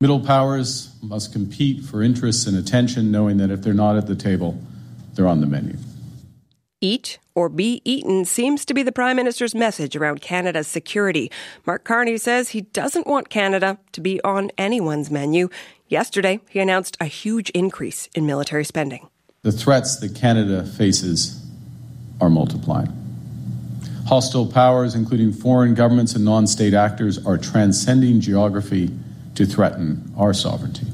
Middle powers must compete for interests and attention, knowing that if they're not at the table, they're on the menu. Eat or be eaten seems to be the Prime Minister's message around Canada's security. Mark Carney says he doesn't want Canada to be on anyone's menu. Yesterday, he announced a huge increase in military spending. The threats that Canada faces are multiplying. Hostile powers, including foreign governments and non-state actors, are transcending geography to threaten our sovereignty.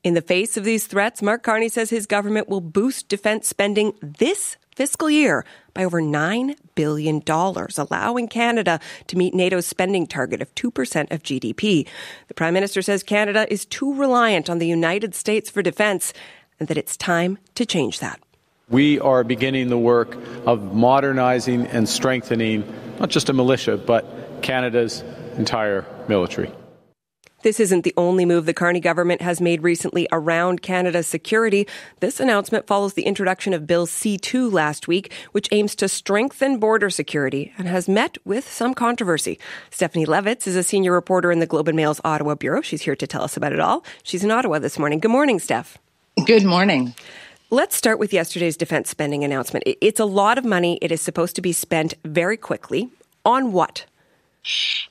In the face of these threats, Mark Carney says his government will boost defense spending this fiscal year by over $9 billion, allowing Canada to meet NATO's spending target of 2% of GDP. The Prime Minister says Canada is too reliant on the United States for defense and that it's time to change that. We are beginning the work of modernizing and strengthening not just a militia, but Canada's entire military. This isn't the only move the Carney government has made recently around Canada's security. This announcement follows the introduction of Bill C-2 last week, which aims to strengthen border security and has met with some controversy. Stephanie Levitz is a senior reporter in the Globe and Mail's Ottawa bureau. She's here to tell us about it all. She's in Ottawa this morning. Good morning, Steph. Good morning. Let's start with yesterday's defense spending announcement. It's a lot of money. It is supposed to be spent very quickly. On what?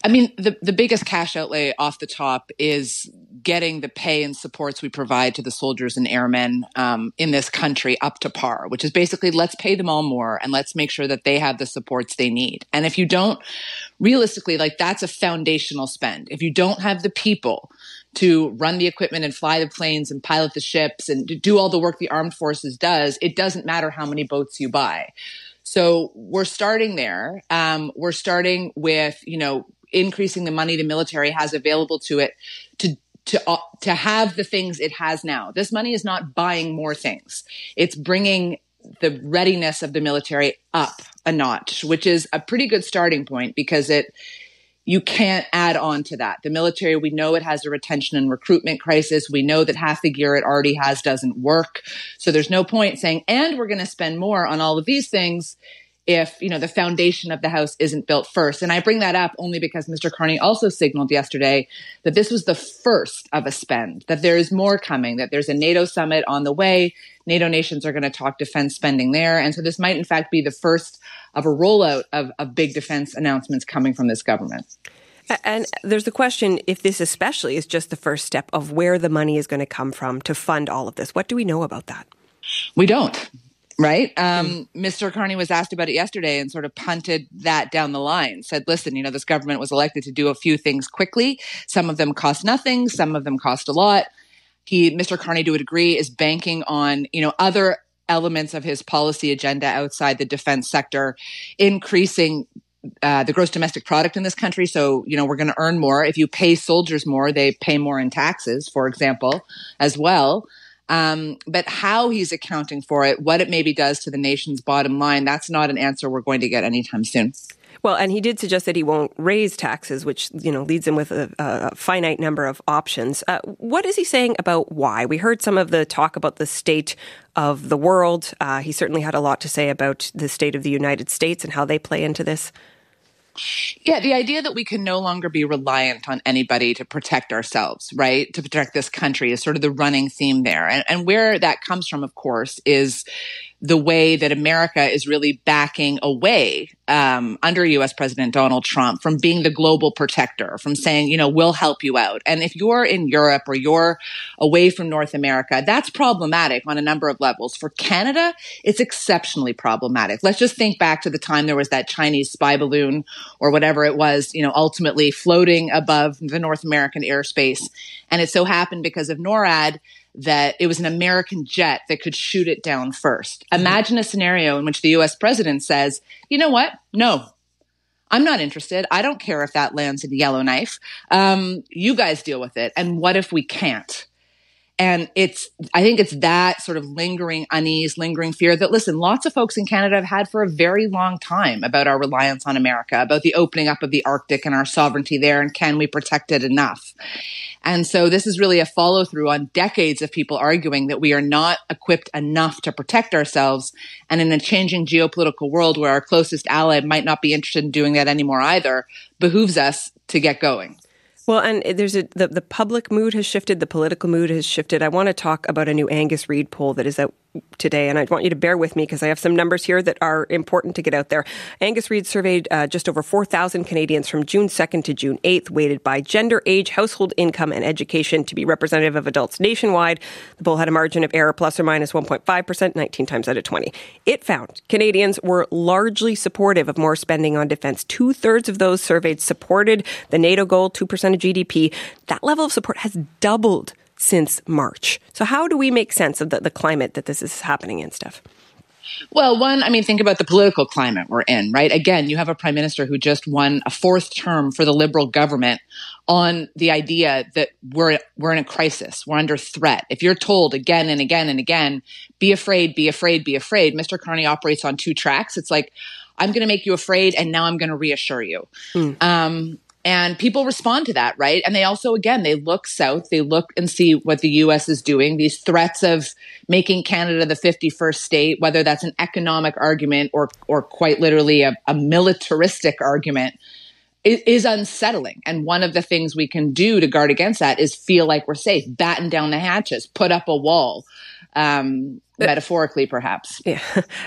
I mean, the biggest cash outlay off the top is getting the pay and supports we provide to the soldiers and airmen in this country up to par, which is basically let's pay them all more and let's make sure that they have the supports they need. And if you don't, realistically, that's a foundational spend. If you don't have the people to run the equipment and fly the planes and pilot the ships and do all the work the armed forces does, it doesn't matter how many boats you buy. So we're starting there. We're starting with, increasing the money the military has available to it to have the things it has now. This money is not buying more things. It's bringing the readiness of the military up a notch, which is a pretty good starting point because you can't add on to that. The military, we know it has a retention and recruitment crisis. We know that half the gear it already has doesn't work. So there's no point saying, and we're going to spend more on all of these things if, the foundation of the house isn't built first. And I bring that up only because Mr. Carney also signaled yesterday that this was the first of a spend, that there is more coming, that there's a NATO summit on the way. NATO nations are going to talk defense spending there. And so this might, in fact, be the first of a rollout of big defense announcements coming from this government. And there's the question if this especially is just the first step of where the money is going to come from to fund all of this. What do we know about that? We don't. Right. Mr. Carney was asked about it yesterday and sort of punted that down the line, said, listen, this government was elected to do a few things quickly. Some of them cost nothing. Some of them cost a lot. Mr. Carney, to a degree, is banking on, other elements of his policy agenda outside the defense sector, increasing the gross domestic product in this country. So, we're going to earn more. If you pay soldiers more, they pay more in taxes, for example, as well. But how he's accounting for it, what it maybe does to the nation's bottom line, that's not an answer we're going to get anytime soon. Well, and he did suggest that he won't raise taxes, which, leads him with a finite number of options. What is he saying about why? We heard some of the talk about the state of the world. He certainly had a lot to say about the state of the United States and how they play into this. Yeah, the idea that we can no longer be reliant on anybody to protect ourselves, right? To protect this country is sort of the running theme there. And where that comes from, of course, is the way that America is really backing away under U.S. President Donald Trump from being the global protector, from saying, we'll help you out. And if you're in Europe or you're away from North America, that's problematic on a number of levels. For Canada, it's exceptionally problematic. Let's just think back to the time there was that Chinese spy balloon or whatever it was, ultimately floating above the North American airspace. And it so happened because of NORAD that it was an American jet that could shoot it down first. Imagine a scenario in which the U.S. president says, you know what? No, I'm not interested. I don't care if that lands in Yellowknife. You guys deal with it. And what if we can't? And I think it's that sort of lingering unease, lingering fear that, listen, lots of folks in Canada have had for a very long time about our reliance on America, about the opening up of the Arctic and our sovereignty there, and can we protect it enough? And so this is really a follow through on decades of people arguing that we are not equipped enough to protect ourselves. And in a changing geopolitical world where our closest ally might not be interested in doing that anymore either, behooves us to get going. Well, and there's the public mood has shifted, the political mood has shifted. I want to talk about a new Angus Reid poll that is out today, and I want you to bear with me because I have some numbers here that are important to get out there. Angus Reid surveyed just over 4,000 Canadians from June 2nd to June 8th, weighted by gender, age, household income, and education to be representative of adults nationwide. The poll had a margin of error plus or minus 1.5%, 19 times out of 20. It found Canadians were largely supportive of more spending on defense. 2/3 of those surveyed supported the NATO goal, 2% of GDP. That level of support has doubled since March. So how do we make sense of the climate that this is happening in, Steph? Well, think about the political climate we're in, right? Again, you have a prime minister who just won a 4th term for the Liberal government on the idea that we're in a crisis. We're under threat. If you're told again and again and again, be afraid, be afraid, be afraid, Mr. Carney operates on 2 tracks. It's like, I'm going to make you afraid, and now I'm going to reassure you. And people respond to that, right? And they also, again, they look south, they look and see what the U.S. is doing. These threats of making Canada the 51st state, whether that's an economic argument or quite literally a militaristic argument, is unsettling. And one of the things we can do to guard against that is feel like we're safe, batten down the hatches, put up a wall. Metaphorically, perhaps. Yeah.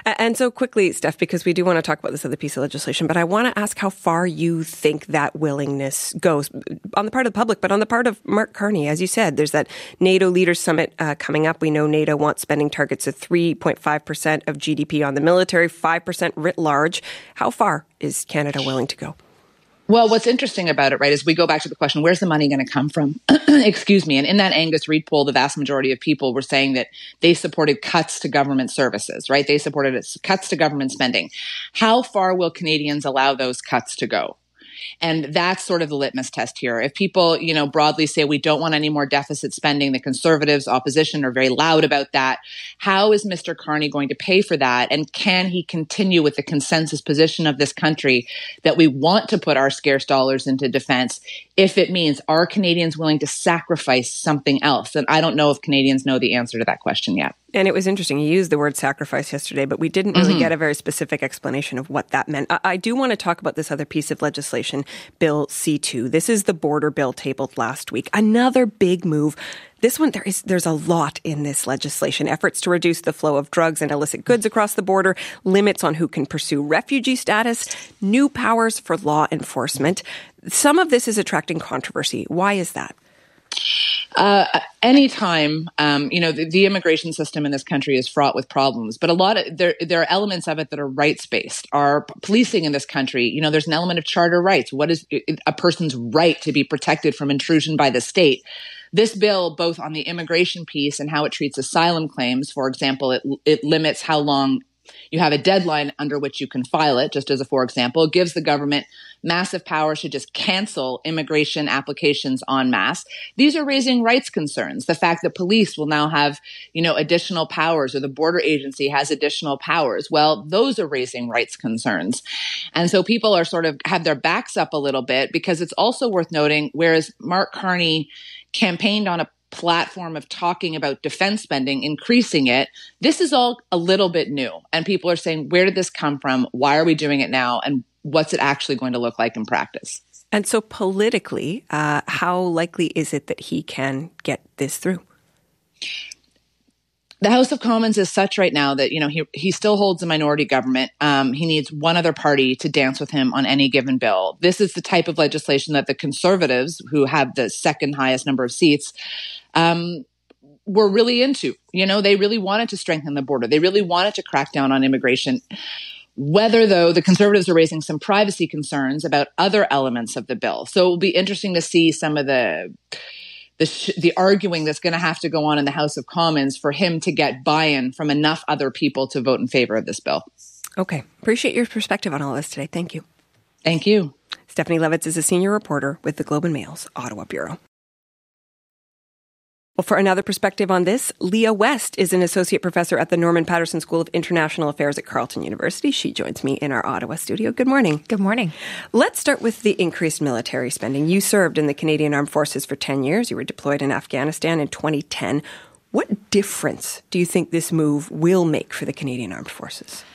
And so quickly, Steph, because we do want to talk about this other piece of legislation, but I want to ask how far you think that willingness goes on the part of the public, but on the part of Mark Carney. As you said, there's that NATO Leaders Summit coming up. We know NATO wants spending targets of 3.5% of GDP on the military, 5% writ large. How far is Canada willing to go? Well, what's interesting about it, right, is we go back to the question, where's the money going to come from? Excuse me. And in that Angus Reid poll, the vast majority of people were saying that they supported cuts to government services, right? They supported cuts to government spending. How far will Canadians allow those cuts to go? And that's sort of the litmus test here. If people, broadly say we don't want any more deficit spending, the Conservatives, opposition are very loud about that. How is Mr. Carney going to pay for that? And can he continue with the consensus position of this country that we want to put our scarce dollars into defense if it means are Canadians willing to sacrifice something else? And I don't know if Canadians know the answer to that question yet. And it was interesting. You used the word sacrifice yesterday, but we didn't really get a very specific explanation of what that meant. I do want to talk about this other piece of legislation, Bill C2. This is the border bill tabled last week. Another big move. This one, there's a lot in this legislation. Efforts to reduce the flow of drugs and illicit goods across the border, limits on who can pursue refugee status, new powers for law enforcement. Some of this is attracting controversy. Why is that? Anytime, the immigration system in this country is fraught with problems, but there are elements of it that are rights-based. Our policing in this country, there's an element of charter rights. What is a person's right to be protected from intrusion by the state? This bill, both on the immigration piece and how it treats asylum claims, for example, it limits how long you have a deadline under which you can file it, just as a for example. It gives the government massive power to just cancel immigration applications en masse. These are raising rights concerns. The fact that police will now have, additional powers, or the border agency has additional powers. Well, those are raising rights concerns. And so people are sort of have their backs up a little bit, because it's also worth noting, whereas Mark Carney campaigned on a platform of talking about defense spending, increasing it, this is all a little bit new. And people are saying, where did this come from? Why are we doing it now? And what's it actually going to look like in practice? And so politically, how likely is it that he can get this through? The House of Commons is such right now that, he still holds a minority government. He needs one other party to dance with him on any given bill. This is the type of legislation that the Conservatives, who have the second highest number of seats, were really into. They really wanted to strengthen the border. They really wanted to crack down on immigration. Whether, though, the Conservatives are raising some privacy concerns about other elements of the bill. So it will be interesting to see some of the arguing that's going to have to go on in the House of Commons for him to get buy-in from enough other people to vote in favor of this bill. Okay. Appreciate your perspective on all this today. Thank you. Thank you. Stephanie Levitz is a senior reporter with the Globe and Mail's Ottawa Bureau. Well, for another perspective on this, Leah West is an associate professor at the Norman Paterson School of International Affairs at Carleton University. She joins me in our Ottawa studio. Good morning. Good morning. Let's start with the increased military spending. You served in the Canadian Armed Forces for 10 years. You were deployed in Afghanistan in 2010. What difference do you think this move will make for the Canadian Armed Forces?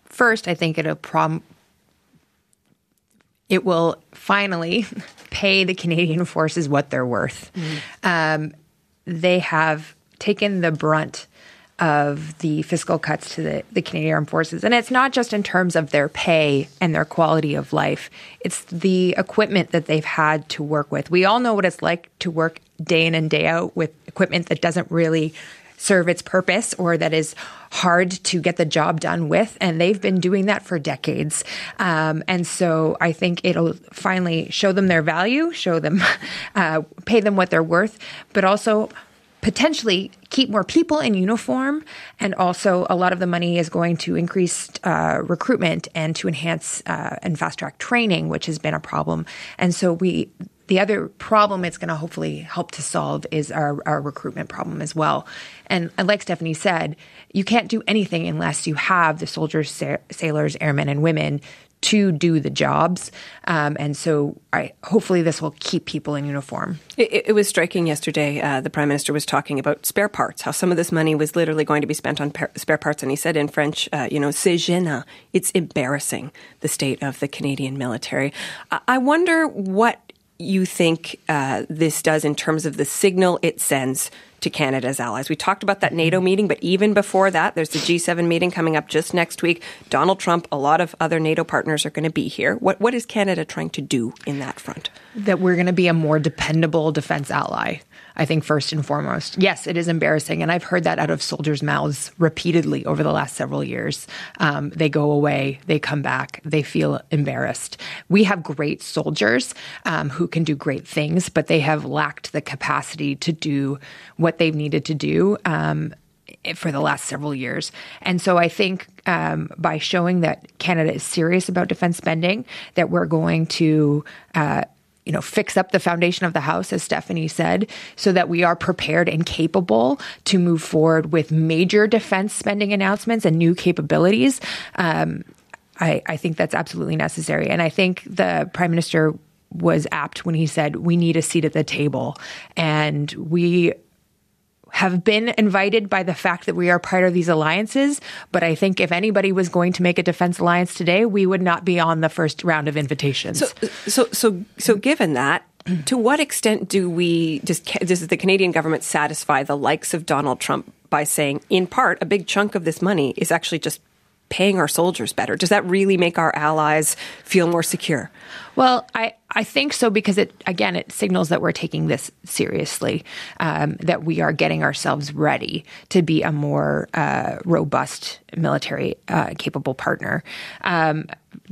First, I think it'll it will finally pay the Canadian forces what they're worth. They have taken the brunt of the fiscal cuts to the Canadian Armed Forces. And it's not just in terms of their pay and their quality of life. It's the equipment that they've had to work with. We all know what it's like to work day in and day out with equipment that doesn't really serve its purpose or that is hard to get the job done with. And they've been doing that for decades. And so I think it'll finally show them their value, show them, pay them what they're worth, but also potentially keep more people in uniform. And also a lot of the money is going to increase recruitment and to enhance and fast-track training, which has been a problem. And so the other problem it's going to hopefully help to solve is our recruitment problem as well. And like Stephanie said, you can't do anything unless you have the soldiers, sailors, airmen, and women to do the jobs. And so hopefully this will keep people in uniform. It was striking yesterday. The Prime Minister was talking about spare parts, how some of this money was literally going to be spent on spare parts. And he said in French, c'est gênant. It's embarrassing, the state of the Canadian military. I wonder what you think this does in terms of the signal it sends to Canada's allies. We talked about that NATO meeting, but even before that, there's the G7 meeting coming up just next week. Donald Trump, a lot of other NATO partners are going to be here. What is Canada trying to do in that front? That we're going to be a more dependable defense ally, I think, first and foremost. Yes, it is embarrassing. And I've heard that out of soldiers' mouths repeatedly over the last several years. They go away, they come back, they feel embarrassed. We have great soldiers who can do great things, but they have lacked the capacity to do what they've needed to do for the last several years. And so I think by showing that Canada is serious about defense spending, that we're going to fix up the foundation of the house, as Stephanie said, so that we are prepared and capable to move forward with major defense spending announcements and new capabilities. I think that's absolutely necessary. And I think the Prime Minister was apt when he said, we need a seat at the table. And we have been invited by the fact that we are part of these alliances. But I think if anybody was going to make a defense alliance today, we would not be on the first round of invitations. So given that, to what extent does the Canadian government satisfy the likes of Donald Trump by saying, in part, a big chunk of this money is actually just paying our soldiers better? Does that really make our allies feel more secure? Well, I think so, because it signals that we're taking this seriously, that we are getting ourselves ready to be a more robust military capable partner.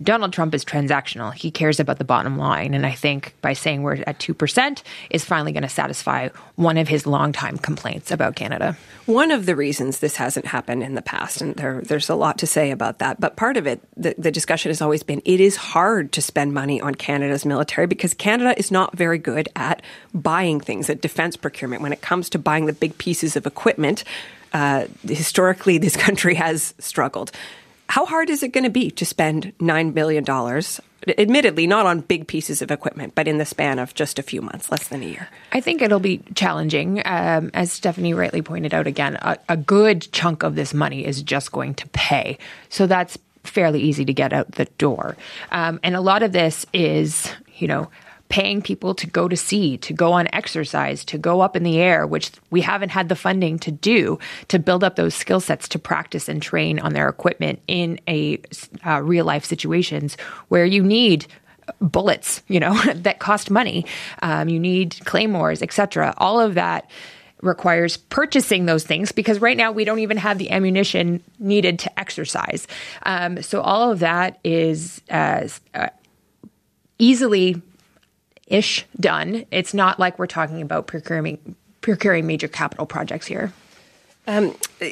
Donald Trump is transactional. He cares about the bottom line. And I think by saying we're at 2% is finally going to satisfy one of his longtime complaints about Canada. One of the reasons this hasn't happened in the past, and there's a lot to say about that, but part of it, the discussion has always been, it is hard to spend money on Canada's military because Canada is not very good at buying things, at defense procurement. When it comes to buying the big pieces of equipment, historically, this country has struggled. How hard is it going to be to spend $9 billion, admittedly not on big pieces of equipment, but in the span of just a few months, less than a year? I think it'll be challenging. As Stephanie rightly pointed out again, a good chunk of this money is just going to pay. So that's fairly easy to get out the door. And a lot of this is, paying people to go to sea, to go on exercise, to go up in the air, which we haven't had the funding to do, to build up those skill sets to practice and train on their equipment in real life situations where you need bullets, that cost money. You need claymores, etc. All of that requires purchasing those things because right now we don't even have the ammunition needed to exercise. So all of that is easily done. It's not like we're talking about procuring major capital projects here.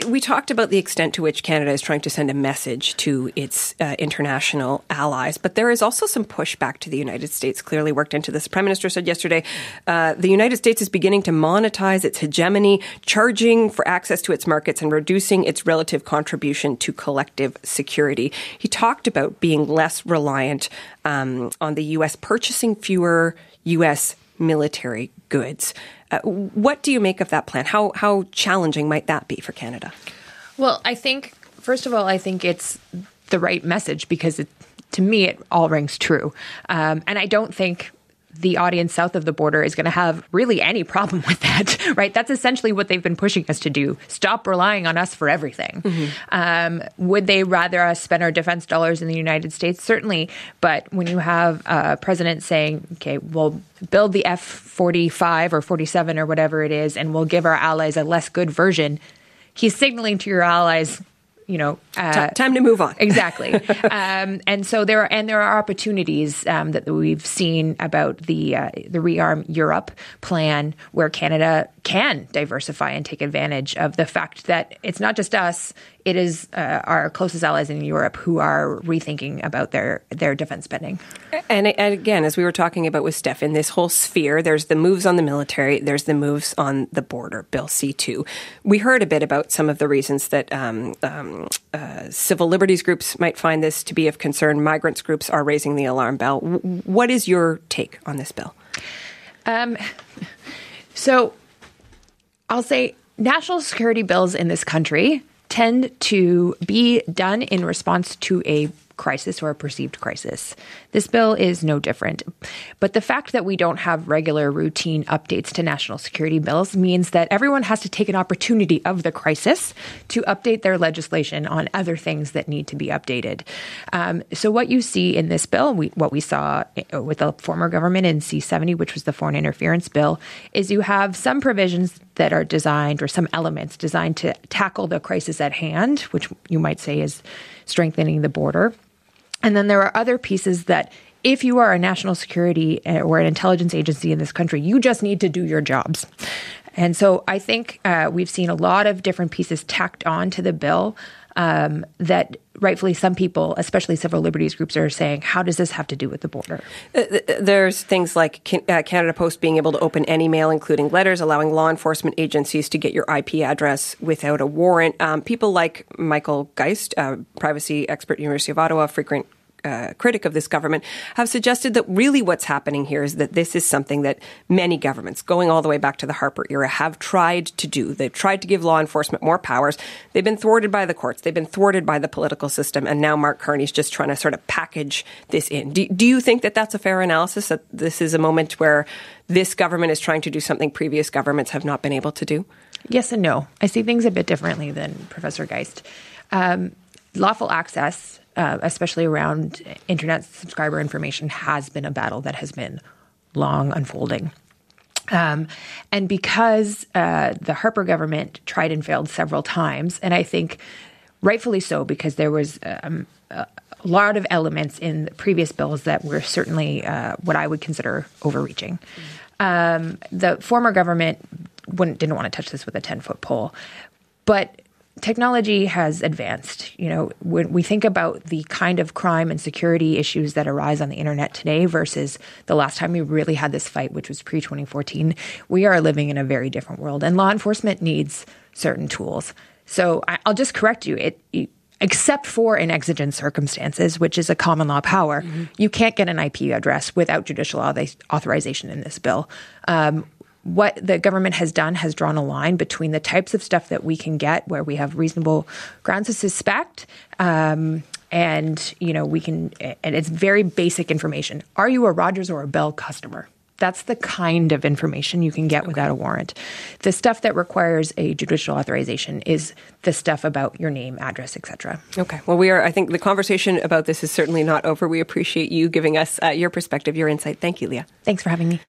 We talked about the extent to which Canada is trying to send a message to its international allies, but there is also some pushback to the United States clearly worked into this. The Prime Minister said yesterday, the United States is beginning to monetize its hegemony, charging for access to its markets and reducing its relative contribution to collective security. He talked about being less reliant on the U.S. purchasing fewer U.S. military goods. What do you make of that plan? How challenging might that be for Canada? Well, I think, first of all, it's the right message because to me, it all rings true. And I don't think the audience south of the border is going to have really any problem with that, right? That's essentially what they've been pushing us to do. Stop relying on us for everything. Would they rather us spend our defense dollars in the United States? Certainly. But when you have a president saying, okay, we'll build the F-45 or 47 or whatever it is, and we'll give our allies a less good version, he's signaling to your allies, time to move on. Exactly. And so there are opportunities that we've seen about the Rearm Europe plan, where Canada can diversify and take advantage of the fact that it's not just us, it is our closest allies in Europe who are rethinking about their defense spending. And again, as we were talking about with Steph, in this whole sphere, there's the moves on the military, there's the moves on the border, Bill C-2. We heard a bit about some of the reasons that civil liberties groups might find this to be of concern. Migrants groups are raising the alarm bell. What is your take on this bill? So I'll say national security bills in this country tend to be done in response to a crisis or a perceived crisis. This bill is no different. But the fact that we don't have regular routine updates to national security bills means that everyone has to take an opportunity of the crisis to update their legislation on other things that need to be updated. So what you see in this bill, what we saw with the former government in C-70, which was the foreign interference bill, is you have some provisions that are designed, or some elements designed to tackle the crisis at hand, which you might say is strengthening the border. And then there are other pieces that, if you are a national security or an intelligence agency in this country, you just need to do your jobs. And so I think we've seen a lot of different pieces tacked on to the bill that rightfully some people, especially civil liberties groups, are saying, how does this have to do with the border? There's things like Canada Post being able to open any mail, including letters, allowing law enforcement agencies to get your IP address without a warrant. People like Michael Geist, privacy expert, University of Ottawa, frequent critic of this government, have suggested that really what's happening here is that this is something that many governments, going all the way back to the Harper era, have tried to do. They've tried to give law enforcement more powers. They've been thwarted by the courts. They've been thwarted by the political system. And now Mark Carney's just trying to sort of package this in. Do you think that that's a fair analysis, that this is a moment where this government is trying to do something previous governments have not been able to do? Yes and no. I see things a bit differently than Professor Geist. Lawful access, especially around internet subscriber information, has been a battle that has been long unfolding. And because the Harper government tried and failed several times, and I think rightfully so, because there was a lot of elements in the previous bills that were certainly what I would consider overreaching. The former government didn't want to touch this with a 10-foot pole. But technology has advanced. When we think about the kind of crime and security issues that arise on the internet today versus the last time we really had this fight, which was pre-2014, we are living in a very different world. And law enforcement needs certain tools. So I'll just correct you. Except for in exigent circumstances, which is a common law power, you can't get an IP address without judicial authorization in this bill. What the government has done has drawn a line between the types of stuff that we can get where we have reasonable grounds to suspect, and we can, and it's very basic information. Are you a Rogers or a Bell customer? That's the kind of information you can get without a warrant. The stuff that requires a judicial authorization is the stuff about your name, address, etc. Okay. Well, I think the conversation about this is certainly not over. We appreciate you giving us your perspective, your insight. Thank you, Leah. Thanks for having me.